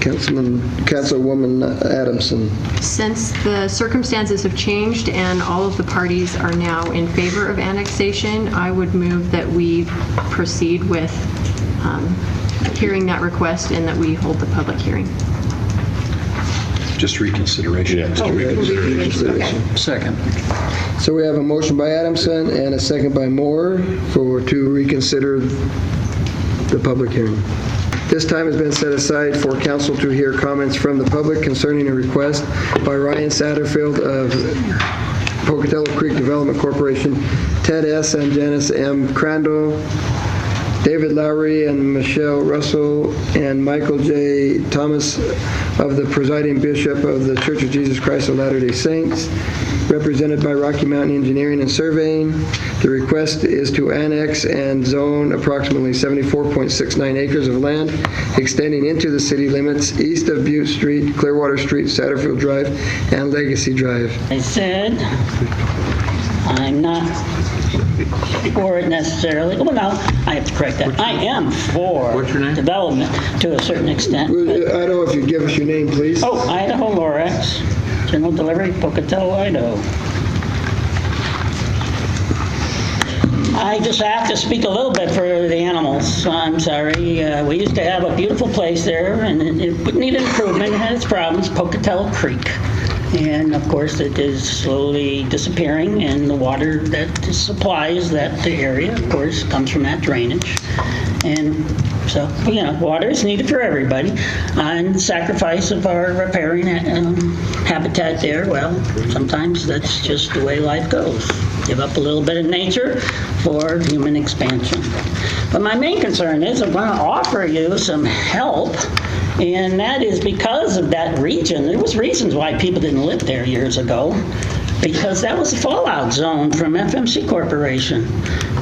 Councilwoman Adamson. Since the circumstances have changed and all of the parties are now in favor of annexation, I would move that we proceed with hearing that request and that we hold the public hearing. Just reconsideration. Yeah, just Reconsideration. Second. So we have a motion by Adamson and a second by Moore to reconsider the public hearing. This time has been set aside for council to hear comments from the public concerning a request by Ryan Satterfield of Pocatello Creek Development Corporation, Ted S. and Janice M. Crandall, David Lowry and Michelle Russell, and Michael J. Thomas of the presiding bishop of the Church of Jesus Christ of Latter-day Saints, represented by Rocky Mountain Engineering and Surveying. The request is to annex and zone approximately 74.69 acres of land extending into the city limits east of Butte Street, Clearwater Street, Satterfield Drive, and Legacy Drive. I said I'm not for it necessarily. Well, no, I have to correct that. I am for development to a certain extent. I don't know if you'd give us your name, please. Oh, Idaho Lorax, General Delivery, Pocatello, Idaho. I just have to speak a little bit for the animals. I'm sorry. We used to have a beautiful place there, and it needed improvement. It had its problems, Pocatello Creek. And of course, it is slowly disappearing, and the water that supplies that area, of course, comes from that drainage. And so, water is needed for everybody. And the sacrifice of our riparian habitat there, well, sometimes that's just the way life goes. Give up a little bit of nature for human expansion. But my main concern is I want to offer you some help. And that is because of that region. There was reasons why people didn't live there years ago, because that was a fallout zone from FMC Corporation.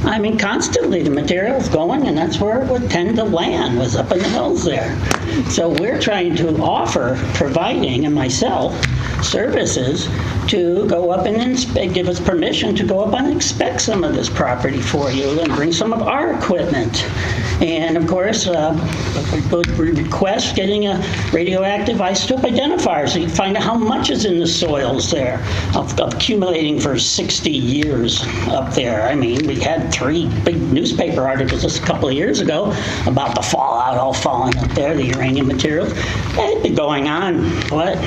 I mean, constantly the material's going, and that's where it would tend to land, was up in the hills there. So we're trying to offer, providing, and myself, services to go up and give us permission to go up and inspect some of this property for you and bring some of our equipment. And of course, we request getting a radioactive isotope identifier so you can find out how much is in the soils there, accumulating for 60 years up there. I mean, we had 3 big newspaper articles just a couple of years ago about the fallout all falling up there, the uranium materials. It'd been going on,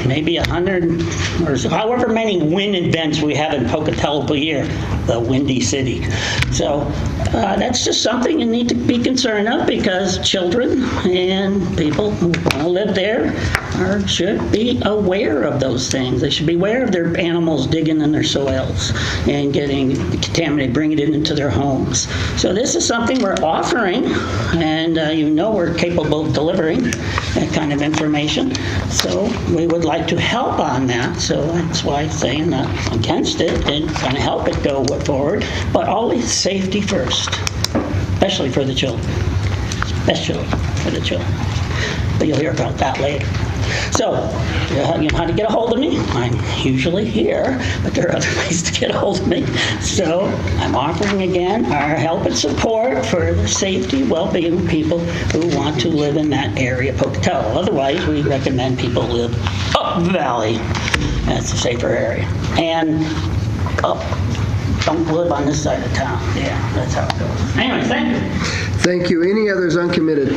maybe 100 or so, however many wind events we have in Pocatello per year, the Windy City. So that's just something you need to be concerned of, because children and people who want to live there should be aware of those things. They should be aware of their animals digging in their soils and getting contaminated, bringing it into their homes. So this is something we're offering, and we're capable of delivering that kind of information. So we would like to help on that. So that's why I'm saying not against it and trying to help it go forward, but always safety first, especially for the children. Especially for the children. But you'll hear about that later. So, you know how to get a hold of me? I'm usually here, but there are other ways to get a hold of me. So, I'm offering again our help and support for the safety, well-being of people who want to live in that area, Pocatello. Otherwise, we recommend people live up valley. That's a safer area. And don't live on this side of town. Yeah, that's how it goes. Anyway, thank you. Thank you. Any others uncommitted?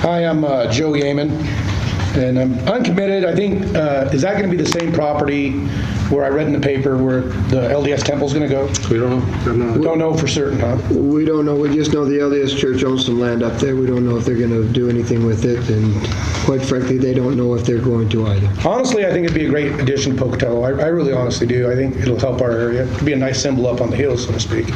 Hi, I'm Joe Yeaman, and I'm uncommitted. I think, is that going to be the same property where I read in the paper where the LDS temple is going to go? We don't know. Don't know for certain, huh? We don't know. We just know the LDS Church owns some land up there. We don't know if they're going to do anything with it, and quite frankly, they don't know if they're going to either. Honestly, I think it'd be a great addition to Pocatello. I really honestly do. I think it'll help our area. It'll be a nice symbol up on the hill, so to speak.